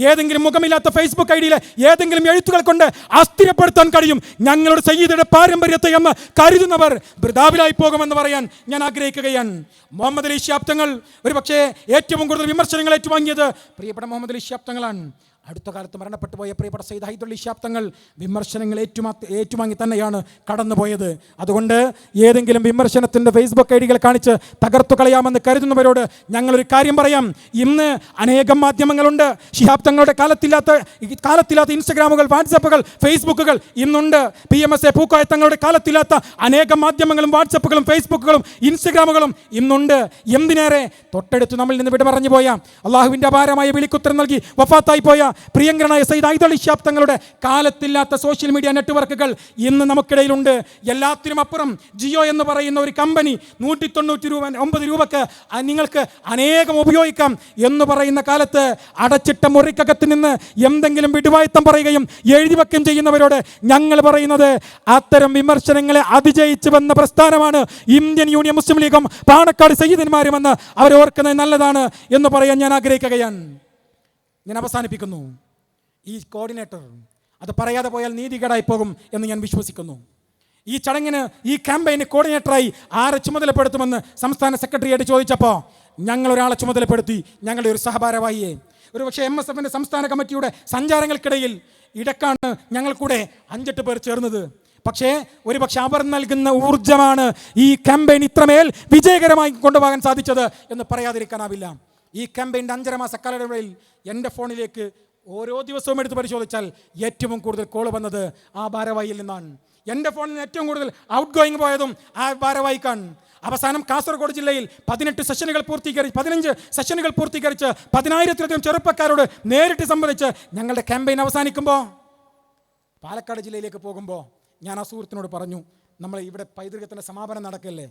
ഏതെങ്കിലും മുഖമില്ലാത്ത ഫേസ്ബുക്ക് ഐഡിയിൽ ഏതെങ്കിലും എഴുത്തുകൾ കൊണ്ട് അസ്ഥിരപ്പെടുത്താൻ കഴിയും ഞങ്ങളുടെ സയ്യിദയുടെ പാരമ്പര്യത്തെ എന്ന് കരുതുന്നവർ വൃഥാവിലായി പോകുമെന്ന് പറയാൻ ഞാൻ ആഗ്രഹിക്കുകയാണ്. മുഹമ്മദ് അലി ശിഹാബ് തങ്ങൾ ഒരുപക്ഷേ ഏറ്റവും കൂടുതൽ വിമർശനങ്ങൾ ഏറ്റുവാങ്ങിയത് പ്രിയപ്പെട്ട മുഹമ്മദ് അലി ശിഹാബ് തങ്ങളാണ്. അടുത്ത കാലത്ത് മരണപ്പെട്ടു പോയ പ്രിയപ്പെട്ട സയ്യിദ് ഹൈദരലി ശിഹാബ് തങ്ങൾ വിമർശനങ്ങൾ ഏറ്റുവാങ്ങി തന്നെയാണ് കടന്നുപോയത്. അതുകൊണ്ട് ഏതെങ്കിലും വിമർശനത്തിൻ്റെ ഫേസ്ബുക്ക് ഐഡികൾ കാണിച്ച് തകർത്തു കളയാമെന്ന് കരുതുന്നവരോട് ഞങ്ങളൊരു കാര്യം പറയാം. ഇന്ന് അനേകം മാധ്യമങ്ങളുണ്ട്. ശിഹാബ് തങ്ങളുടെ കാലത്തില്ലാത്ത ഇൻസ്റ്റഗ്രാമുകൾ, വാട്സപ്പുകൾ, ഫേസ്ബുക്കുകൾ ഇന്നുണ്ട്. PMSA പൂക്കോയ തങ്ങളുടെ കാലത്തില്ലാത്ത അനേകം മാധ്യമങ്ങളും വാട്സപ്പുകളും ഫേസ്ബുക്കുകളും ഇൻസ്റ്റഗ്രാമുകളും ഇന്നുണ്ട്. എന്തിനേറെ തൊട്ടടുത്ത് നമ്മളിൽ നിന്ന് വിടമറഞ്ഞു പോയ, അള്ളാഹുവിൻ്റെ അപാരമായ വിളിക്കുത്തരം നൽകി വഫാത്തായി പോയ പ്രിയങ്കരനായ സയ്യിദ് ഹൈദരലി ശിഹാബ് തങ്ങളുടെ കാലത്തില്ലാത്ത സോഷ്യൽ മീഡിയ നെറ്റ്വർക്കുകൾ ഇന്ന് നമുക്കിടയിലുണ്ട്. എല്ലാത്തിനും അപ്പുറം ജിയോ എന്ന് പറയുന്ന ഒരു കമ്പനി 199 രൂപക്ക് നിങ്ങൾക്ക് അനേകം ഉപയോഗിക്കാം എന്ന് പറയുന്ന കാലത്ത് അടച്ചിട്ട മുറിക്കകത്ത് നിന്ന് എന്തെങ്കിലും വിടുവായത്തം പറയുകയും എഴുതി വയ്ക്കുകയും ചെയ്യുന്നവരോട് ഞങ്ങൾ പറയുന്നത്, അത്തരം വിമർശനങ്ങളെ അതിജയിച്ചു വന്ന പ്രസ്ഥാനമാണ് ഇന്ത്യൻ യൂണിയൻ മുസ്ലിം ലീഗും പാണക്കാട് സയ്യിദന്മാരുമെന്ന് അവരോർക്കുന്നത് നല്ലതാണ് എന്ന് പറയാൻ ഞാൻ ആഗ്രഹിക്കുകയാണ്. ഞാൻ അവസാനിപ്പിക്കുന്നു. ഈ കോർഡിനേറ്റർ അത് പറയാതെ പോയാൽ നീതികേടായി പോകും എന്ന് ഞാൻ വിശ്വസിക്കുന്നു. ഈ ചടങ്ങിന്, ഈ ക്യാമ്പയിന് കോർഡിനേറ്ററായി ആരെ ചുമതലപ്പെടുത്തുമെന്ന് സംസ്ഥാന സെക്രട്ടറിയായിട്ട് ചോദിച്ചപ്പോൾ ഞങ്ങളൊരാളെ ചുമതലപ്പെടുത്തി, ഞങ്ങളുടെ ഒരു സഹഭാരവാഹിയെ. ഒരുപക്ഷെ MSFൻ്റെ സംസ്ഥാന കമ്മിറ്റിയുടെ സഞ്ചാരങ്ങൾക്കിടയിൽ ഇടക്കാണ് ഞങ്ങൾ കൂടെ 5-8 പേർ ചേർന്നത്. പക്ഷേ ഒരുപക്ഷെ അവർ നൽകുന്ന ഊർജ്ജമാണ് ഈ ക്യാമ്പയിൻ ഇത്രമേൽ വിജയകരമായി കൊണ്ടുപോകാൻ സാധിച്ചത് എന്ന് പറയാതിരിക്കാനാവില്ല. ഈ ക്യാമ്പയിൻ്റെ 5.5 മാസ കാലയളവിൽ എൻ്റെ ഫോണിലേക്ക് ഓരോ ദിവസവും എടുത്ത് പരിശോധിച്ചാൽ ഏറ്റവും കൂടുതൽ കോൾ വന്നത് ആ ഭാരവാഹിയിൽ നിന്നാണ്. എൻ്റെ ഫോണിൽ ഏറ്റവും കൂടുതൽ ഔട്ട് ഗോയിങ് പോയതും ആ ഭാരവാഹിക്കാണ്. അവസാനം കാസർഗോഡ് ജില്ലയിൽ 15 സെഷനുകൾ പൂർത്തീകരിച്ച് 10,000-ലധികം ചെറുപ്പക്കാരോട് നേരിട്ട് സംബന്ധിച്ച് ഞങ്ങളുടെ ക്യാമ്പയിൻ അവസാനിക്കുമ്പോൾ പാലക്കാട് ജില്ലയിലേക്ക് പോകുമ്പോൾ ഞാൻ ആ സുഹൃത്തിനോട് പറഞ്ഞു, നമ്മൾ ഇവിടെ പൈതൃകത്തിൻ്റെ സമാപനം നടക്കല്ലേ,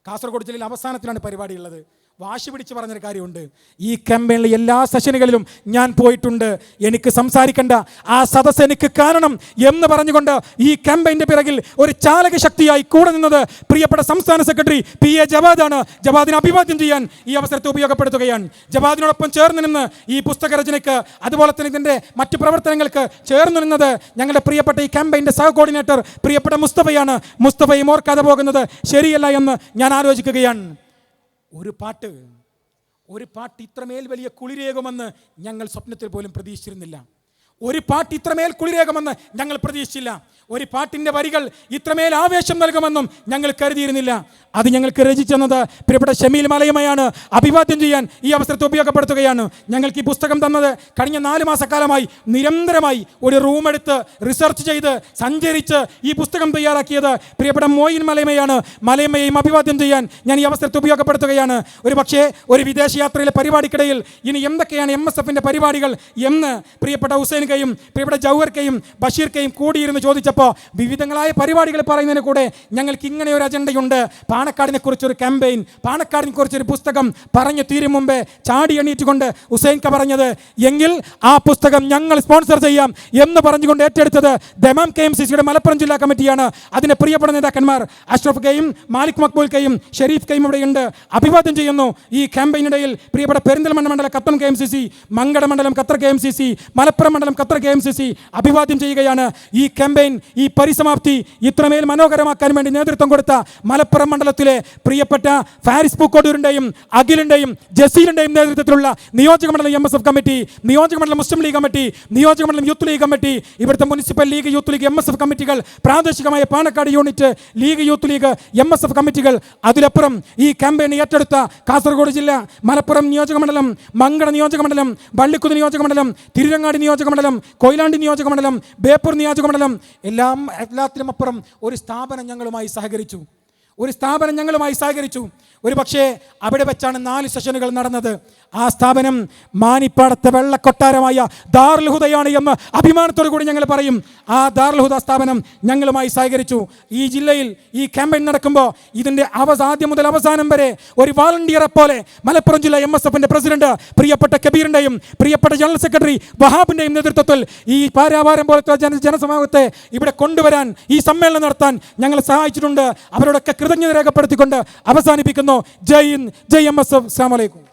കാസർഗോഡ് ജില്ലയിൽ അവസാനത്തിലാണ് പരിപാടിയുള്ളത്. വാശി പിടിച്ച് പറഞ്ഞൊരു കാര്യമുണ്ട്, ഈ ക്യാമ്പയിനിലെ എല്ലാ സെഷനുകളിലും ഞാൻ പോയിട്ടുണ്ട്, എനിക്ക് സംസാരിക്കേണ്ട ആ സദസ്സ് എനിക്ക് കാരണം എന്ന് പറഞ്ഞുകൊണ്ട് ഈ ക്യാമ്പയിൻ്റെ പിറകിൽ ഒരു ചാലക ശക്തിയായി കൂടെ നിന്നത് പ്രിയപ്പെട്ട സംസ്ഥാന സെക്രട്ടറി PA ജവാദാണ്. ജവാദിനെ അഭിവാദ്യം ചെയ്യാൻ ഈ അവസരത്തെ ഉപയോഗപ്പെടുത്തുകയാണ്. ജവാദിനോടൊപ്പം ചേർന്ന് നിന്ന് ഈ പുസ്തകരചനയ്ക്ക്, അതുപോലെ തന്നെ ഇതിൻ്റെ മറ്റു പ്രവർത്തനങ്ങൾക്ക് ചേർന്ന് നിന്നത് ഞങ്ങളുടെ പ്രിയപ്പെട്ട ഈ ക്യാമ്പയിൻ്റെ സഹ കോർഡിനേറ്റർ പ്രിയപ്പെട്ട മുസ്തഫയാണ്. മുസ്തഫയും ഓർക്കാതെ പോകുന്നത് ശരിയല്ല എന്ന് ഞാൻ ആലോചിക്കുകയാണ്. ഒരു പാട്ട് ഇത്രമേൽ വലിയ കുളിരേകുമെന്ന് ഞങ്ങൾ സ്വപ്നത്തിൽ പോലും പ്രതീക്ഷിച്ചിരുന്നില്ല. ഒരു പാട്ട് ഇത്രമേൽ കുളിരേകുമെന്ന് ഞങ്ങൾ പ്രതീക്ഷിച്ചില്ല. ഒരു പാട്ടിൻ്റെ വരികൾ ഇത്രമേൽ ആവേശം നൽകുമെന്നും ഞങ്ങൾ കരുതിയിരുന്നില്ല. അത് ഞങ്ങൾക്ക് രചിച്ചെന്നത് പ്രിയപ്പെട്ട ഷമീൽ മലയമയാണ്. അഭിവാദ്യം ചെയ്യാൻ ഈ അവസരത്തെ ഉപയോഗപ്പെടുത്തുകയാണ്. ഞങ്ങൾക്ക് ഈ പുസ്തകം തന്നത് കഴിഞ്ഞ 4 മാസക്കാലമായി നിരന്തരമായി ഒരു റൂമെടുത്ത് റിസർച്ച് ചെയ്ത് സഞ്ചരിച്ച് ഈ പുസ്തകം തയ്യാറാക്കിയത് പ്രിയപ്പെട്ട മോയിൻ മലയമയാണ്. മലയമയെയും അഭിവാദ്യം ചെയ്യാൻ ഞാൻ ഈ അവസരത്തെ ഉപയോഗപ്പെടുത്തുകയാണ്. ഒരു പക്ഷേ ഒരു വിദേശയാത്രയിലെ പരിപാടിക്കിടയിൽ ഇനി എന്തൊക്കെയാണ് MSFൻ്റെ പരിപാടികൾ എന്ന് പ്രിയപ്പെട്ട ഹുസൈൻകയും പ്രിയപ്പെട്ട ജൗഹർക്കയും ബഷീർക്കയും കൂടിയിരുന്ന് ചോദിച്ചപ്പോൾ വിവിധങ്ങളായ പരിപാടികൾ പറയുന്നതിന് കൂടെ ഞങ്ങൾക്ക് ഇങ്ങനെ ഒരു അജണ്ടയുണ്ട്. പാണക്കാടിനെ കുറിച്ചൊരു ക്യാമ്പയിൻ, പാണക്കാടിനെ കുറിച്ചൊരു പുസ്തകം പറഞ്ഞു തീരും മുമ്പേ ചാടി എണീറ്റുകൊണ്ട് ഹുസൈൻക പറഞ്ഞത്, എങ്കിൽ ആ പുസ്തകം ഞങ്ങൾ സ്പോൺസർ ചെയ്യാം എന്ന് പറഞ്ഞുകൊണ്ട് ഏറ്റെടുത്തത് ദമാം KMCCയുടെ മലപ്പുറം ജില്ലാ കമ്മിറ്റിയാണ്. അതിൻ്റെ പ്രിയപ്പെട്ട നേതാക്കന്മാർ അഷ്റഫ് കയും മാലിക് മക്ബൂൽ കയും ഷെരീഫ് കയും ഇവിടെയുണ്ട്. അഭിവാദ്യം ചെയ്യുന്നു. ഈ ക്യാമ്പയിനിടയിൽ പ്രിയപ്പെട്ട പെരിന്തൽമണ്ണ മണ്ഡലം ഖത്തർ KMCC, മങ്കട മണ്ഡലം ഖത്തർ KMCC, മലപ്പുറം മണ്ഡലം ഖത്തർ KMCC അഭിവാദ്യം ചെയ്യുകയാണ്. ഈ ക്യാമ്പയിൻ, ഈ പരിസമാപ്തി ഇത്രമേൽ മനോഹരമാക്കാൻ വേണ്ടി നേതൃത്വം കൊടുത്ത മലപ്പുറം മണ്ഡലത്തിലെ പ്രിയപ്പെട്ട ഫാരിസ് പൂക്കോട്ടൂരിൻ്റെയും അഖിലിൻ്റെയും ജസീലിൻ്റെയും നേതൃത്വത്തിലുള്ള നിയോജകമണ്ഡലം MSF കമ്മിറ്റി, നിയോജകമണ്ഡലം മുസ്ലിം ലീഗ് കമ്മിറ്റി, നിയോജകമണ്ഡലം യൂത്ത് ലീഗ് കമ്മിറ്റി, ഇവിടുത്തെ municipal league, youth league, MSF കമ്മിറ്റികൾ, പ്രാദേശികമായ Panakkad unit league, youth league, MSF കമ്മിറ്റികൾ, അതിലപ്പുറം ഈ ക്യാമ്പയിൻ ഏറ്റെടുത്ത കാസർഗോഡ് ജില്ല, മലപ്പുറം നിയോജകമണ്ഡലം, മങ്കട നിയോജകമണ്ഡലം, വള്ളിക്കുന്ന് നിയോജകമണ്ഡലം, തിരുരങ്ങാടി നിയോജകമണ്ഡലം, കൊയിലാണ്ടി നിയോജകമണ്ഡലം, ബേപ്പൂർ നിയോജകമണ്ഡലം, എല്ലാത്തിനും അപ്പുറം ഒരു സ്ഥാപനം ഞങ്ങളുമായി സഹകരിച്ചു. ഒരു പക്ഷേ അവിടെ വെച്ചാണ് 4 സെഷനുകൾ നടന്നത്. ആ സ്ഥാപനം മാനിപ്പാടത്തെ വെള്ളക്കൊട്ടാരമായ ദാറുൽ ഹുദയാണ് എന്ന് അഭിമാനത്തോടു കൂടി ഞങ്ങൾ പറയും. ആ ദാറുൽ ഹുദ സ്ഥാപനം ഞങ്ങളുമായി സഹകരിച്ചു. ഈ ജില്ലയിൽ ഈ ക്യാമ്പയിൻ നടക്കുമ്പോൾ ഇതിൻ്റെ ആദ്യം മുതൽ അവസാനം വരെ ഒരു വാളണ്ടിയറെ പോലെ മലപ്പുറം ജില്ല MSFന്റെ പ്രസിഡന്റ് പ്രിയപ്പെട്ട കബീറിൻ്റെയും പ്രിയപ്പെട്ട ജനറൽ സെക്രട്ടറി വഹാബിൻ്റെയും നേതൃത്വത്തിൽ ഈ പാരാവാരം പോലത്തെ ജനസമൂഹത്തെ ഇവിടെ കൊണ്ടുവരാൻ, ഈ സമ്മേളനം നടത്താൻ ഞങ്ങൾ സഹായിച്ചിട്ടുണ്ട്. അവരോടൊക്കെ കൃതജ്ഞത രേഖപ്പെടുത്തിക്കൊണ്ട് അവസാനിപ്പിക്കുന്നു. ജയ് ഹിന്ദ്, ജയ് MSF. അസ്സലാമു അലൈക്കും.